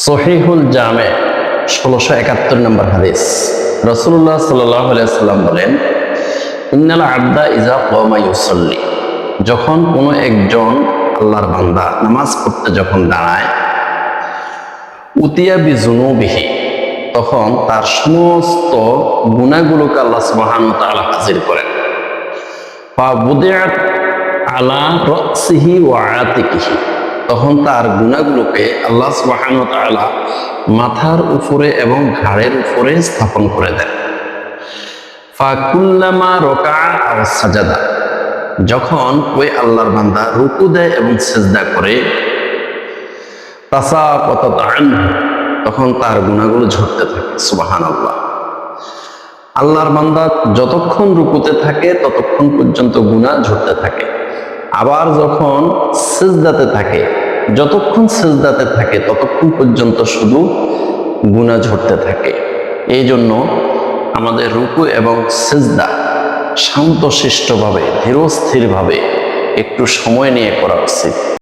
সহিহুল জামে 1671 নম্বর হাদিস। রাসূলুল্লাহ সাল্লাল্লাহু আলাইহি ওয়াসাল্লাম বলেন, ইন্নাল আবদা ইযা ক্বামা ইউসাল্লি, যখন কোনো একজন আল্লাহর বান্দা নামাজ পড়তে যখন দাঁড়ায়, উতিয়া বিজুনুবিহি, তখন তার সমস্ত গুনাহগুলোকে আল্লাহ সুবহানাহু ওয়া তাআলা হাজির করেন। ফা বুদিআত আলা রাসিহি ওয়া আতিকিহি, তখন তার গুনাহগুলোকে আল্লাহ সুবহানাহু ওয়া তাআলা মাথার উপরে এবং ঘাড়ের উপরে স্থাপন করে দেন। ফাকুল্লামা রাকাআ আও সাজাদা, যখন ওই আল্লাহর বান্দা রুকু দেয় এবং সিজদা করে, তাসাকাতাত আনহু, তখন তার গুনাহগুলো ঝরতে থাকে। সুবহানাল্লাহ। আল্লাহর বান্দা যতক্ষণ রুকুতে থাকে ততক্ষণ পর্যন্ত গুনাহ ঝরতে থাকে, আবার যখন সিজদাতে থাকে, যতক্ষণ সিজদাতে থাকে ততক্ষণ পর্যন্ত শুধু গুনাহ ঝরতে থাকে। এই জন্য আমাদের রুকু এবং সিজদা শান্তশিষ্টভাবে, ধীরস্থিরভাবে একটু সময় নিয়ে করা উচিত।